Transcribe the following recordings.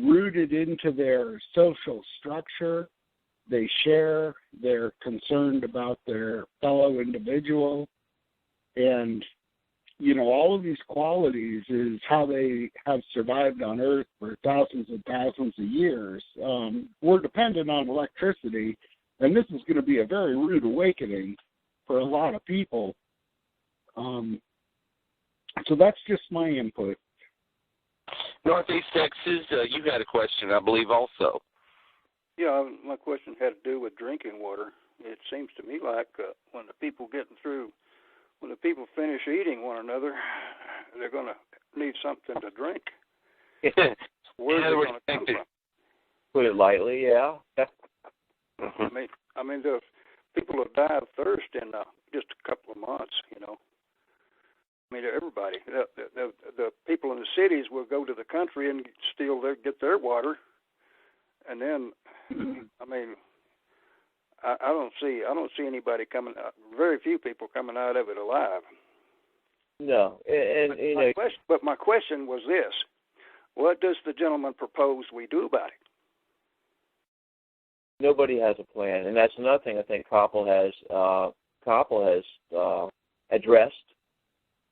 rooted into their social structure. They share. They're concerned about their fellow individual. And, all of these qualities is how they have survived on Earth for thousands and thousands of years. We're dependent on electricity, and this is going to be a very rude awakening for a lot of people. So that's just my input. Northeast Texas, you had a question, I believe, also. Yeah, my question had to do with drinking water. It seems to me like when the people finish eating one another, they're going to need something to drink. Where's it going to come from? Put it lightly, yeah. I mean, the people will die of thirst in just a couple of months. I mean, everybody. The people in the cities will go to the country and get their water, and then, I mean, I don't see anybody coming. Very few people coming out of it alive. No, but my question was this: what does the gentleman propose we do about it? Nobody has a plan, and that's another thing I think Koppel has addressed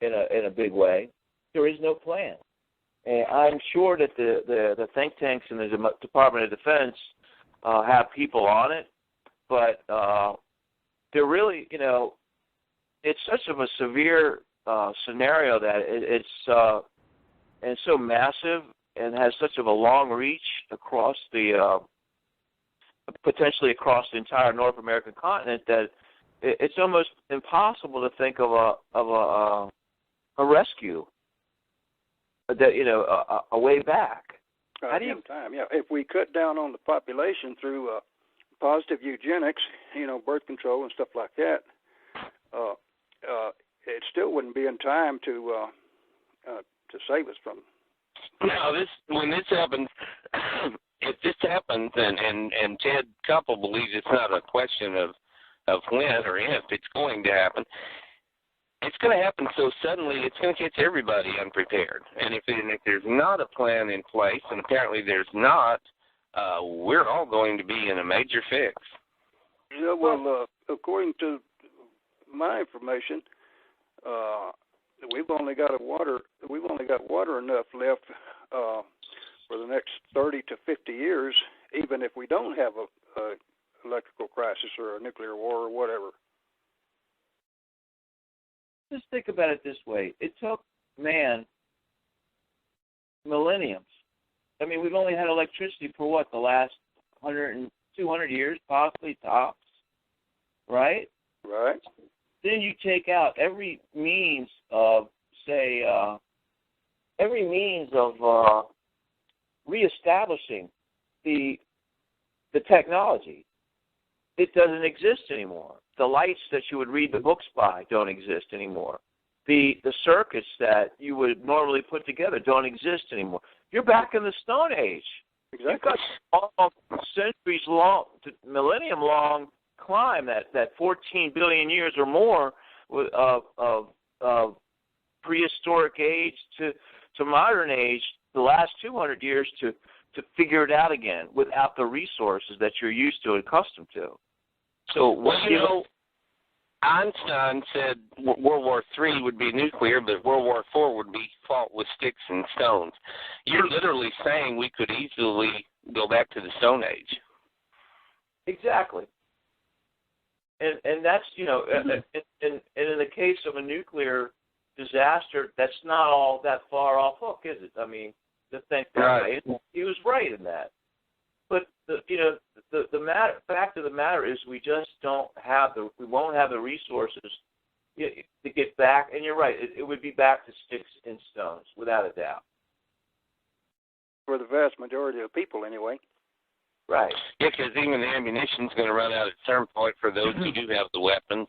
in a big way. There is no plan, and I'm sure that the think tanks in the Department of Defense have people on it, but they're really, it's such of a severe scenario that it's so massive and has such of a long reach across potentially across the entire North American continent that it's almost impossible to think of a rescue, a way back. How do you? Time, yeah. If we cut down on the population through positive eugenics, birth control and stuff like that, it still wouldn't be in time to save us from. No, when this happens, if this happens, and Ted Koppel believes it's not a question of when or if it's going to happen. It's going to happen so suddenly, it's going to catch everybody unprepared. And if there's not a plan in place, and apparently there's not, we're all going to be in a major fix. Yeah, well, according to my information, we've only got water enough left for the next 30 to 50 years, even if we don't have a electrical crisis or a nuclear war or whatever. Just think about it this way. It took man millenniums. I mean, we've only had electricity for the last 200 years, possibly tops, right? Right. Then you take out every means of, reestablishing the technology. It doesn't exist anymore. The lights that you would read the books by don't exist anymore. The circuits that you would normally put together don't exist anymore. You're back in the Stone Age. Exactly. You've got almost centuries-long, millennium-long climb, that 14 billion years or more of prehistoric age to modern age, the last 200 years to figure it out again without the resources that you're used to and accustomed to. So, Einstein said World War III would be nuclear, but World War IV would be fought with sticks and stones. You're literally saying we could easily go back to the Stone Age. Exactly. And that's, and in the case of a nuclear disaster, that's not all that far off hook, is it? I mean, to think that way, he was right in that. But the fact of the matter is, we just we won't have the resources to get back. And you're right, it would be back to sticks and stones, without a doubt. For the vast majority of people, anyway. Right. Yeah, because even the ammunition's going to run out at some point for those who do have the weapons.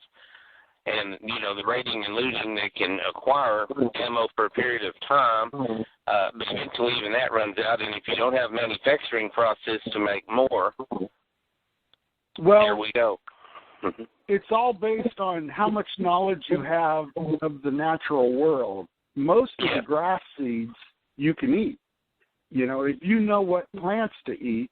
And, the raiding and looting, they can acquire ammo for a period of time, but eventually even that runs out. And if you don't have a manufacturing process to make more, here we go. It's all based on how much knowledge you have of the natural world. Most of the grass seeds you can eat. You know, if you know what plants to eat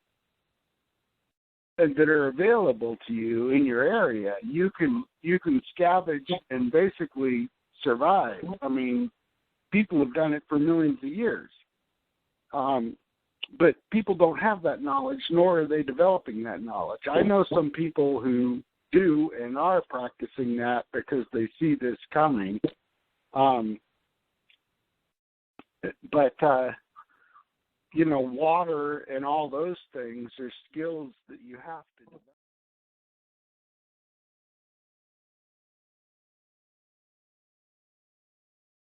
and that are available to you in your area, you can scavenge and basically survive. I mean, people have done it for millions of years. But people don't have that knowledge, nor are they developing that knowledge. I know some people who do and are practicing that because they see this coming. But you know, water and all those things are skills that you have to develop.